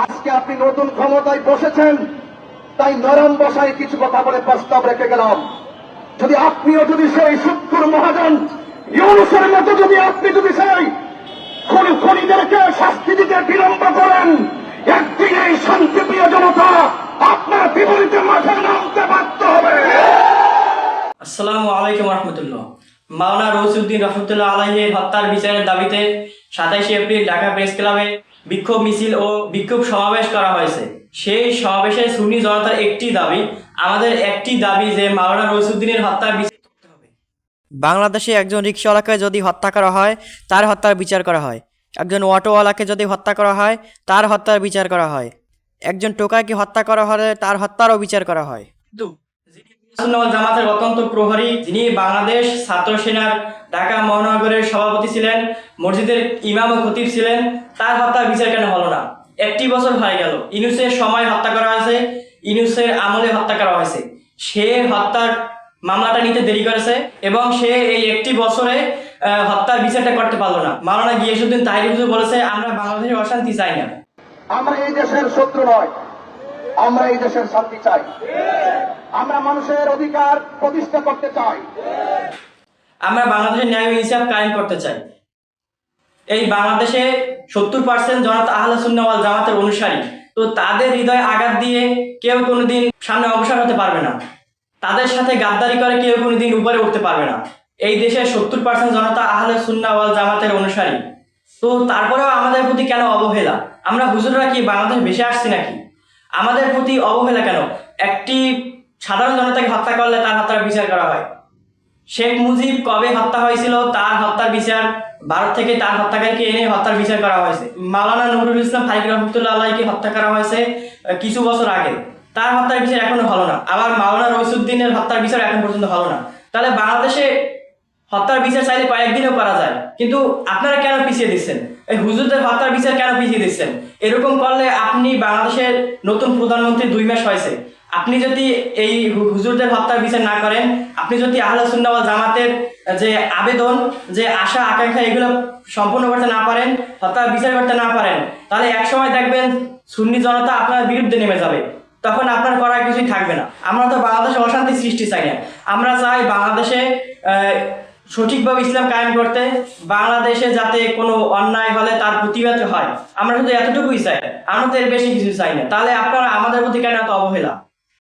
আজকে আপনি নতুন ক্ষমতায় বসেছেন, তাই নরম বসায় কিছু কথা বলে প্রস্তাব রেখে গেলাম। যদি আপনিও যদি সেই সত্তর মহাজন ইউনূসের মতো আপনি যদি সেই খুনিদেরকে শাস্তি দিতে বিলম্ব করেন, একদিন এই শান্তিপ্রিয় জনতা আপনার বিপরীতে মাঠে নামতে বাধ্য হবে। আসসালামু আলাইকুম রহমতুল্লাহ। মাওলানা রৌসুদ্দিন রহমতুল্লাহ আলাইহির হত্যার বিচারের দাবিতে 27 এপ্রিল ঢাকা প্রেস ক্লাবে বিক্ষোভ মিছিল ও বিক্ষোভ সমাবেশ করা হয়েছে। সেই সমাবেশে সুন্নি জনতার একটি দাবি, আমাদের একটি দাবি যে মাওলানা রৌসুদ্দিনের হত্যার বিচার করতে হবে। বাংলাদেশে একজন রিকশাওয়ালাকে যদি হত্যা করা হয়, তার হত্যার বিচার করা হয়। একজন অটোওয়ালাকে যদি হত্যা করা হয়, তার হত্যার বিচার করা হয়। একজন টোকাইকে হত্যা করা হলে তার হত্যারও বিচার করা হয়। সুন্নাত ওয়াল জামাতের অত্যন্ত প্রহরী, যিনি বাংলাদেশ ছাত্র সেনার ঢাকা মহানগরের সভাপতি ছিলেন, মসজিদের ইমাম ও খতিব ছিলেন, তার হত্যার বিচার কেন হলো না? 1 বছর হয়ে গেল, ইউনূসের সময় হত্যা করা হয়েছে, ইউনূসের আমলে হত্যা করা হয়েছে। সে হত্যার মামলাটা নিতে দেরি করেছে এবং সে এই 1 বছরে হত্যার বিচারটা করতে পারলো না। মাওলানা গিয়াসউদ্দিন তাহিরি হুজুর বলেছে, আমরা বাংলাদেশের অশান্তি চাই না, আমরা এই দেশের শত্রু নয়, আমরা এই দেশের শান্তি চাই, আমরা মানুষের অধিকার প্রতিষ্ঠা করতে চাই, আমরা বাংলাদেশের ন্যায় ও ইনসাফ কায়েম করতে চাই। এই বাংলাদেশে 70% জনতা আহলে সুন্নাত ওয়াল জামাতের অনুসারী। তো তাদের হৃদয়ে আঘাত দিয়ে কেউ কোনোদিন সামনে অগ্রসর হতে পারবে না, তাদের সাথে গাদ্দারি করে কেউ কোনোদিন উপরে উঠতে পারবে না। এই দেশের 70% জনতা আহলে সুন্নাত ওয়াল জামাতের অনুসারী। তো তারপরেও আমাদের প্রতি কেন অবহেলা? আমরা হুজুররা কি বাংলাদেশ ভেসে আসছি নাকি? আমাদের প্রতি অবহেলা কেন? একটি সাধারণ জনতাকে হত্যা করলে তার হত্যার বিচার করা হয়। শেখ মুজিব কবে হত্যা হয়েছিল, তার হত্যার বিচার ভারত থেকে তার হত্যাকারীকে এনে হত্যার বিচার করা হয়েছে। মাওলানা নুরুল ইসলাম ফারুকী রহমতুল্লাহ আলাইহিকে হত্যা করা হয়েছে কিছু বছর আগে, তার হত্যার বিচার এখনো হলো না। আবার মাওলানা রৌসুদ্দিনের হত্যার বিচার এখন পর্যন্ত হলো না। তাহলে বাংলাদেশে হত্যার বিচার চাইলে কয়েকদিনও করা যায়, কিন্তু আপনারা কেন পিছিয়ে দিচ্ছেন? এই হুজুরদের হত্যার বিচার কেন পিছিয়ে দিচ্ছেন? এরকম করলে আপনি বাংলাদেশের নতুন প্রধানমন্ত্রী 2 মাস হয়েছে, আপনি যদি এই হুজুরদের হত্যার বিচার না করেন, আপনি যদি আহলে সুন্নাত ওয়াল জামাতের যে আবেদন, যে আশা আকাঙ্ক্ষা, এগুলো সম্পূর্ণ করতে না পারেন, হত্যার বিচার করতে না পারেন, তাহলে একসময় দেখবেন সুন্নি জনতা আপনার বিরুদ্ধে নেমে যাবে, তখন আপনার করার কিছুই থাকবে না। আমরা তো বাংলাদেশে অশান্তি সৃষ্টি চাই না, আমরা চাই বাংলাদেশে সঠিকভাবে ইসলাম কায়েম করতে, বাংলাদেশে যাতে কোনো অন্যায় হলে তার প্রতিবাদ হয়। আমরা শুধু এতটুকুই চাই, আমরা তো এর বেশি কিছু চাই না। তাহলে আপনারা আমাদের প্রতি কেন এত অবহেলা?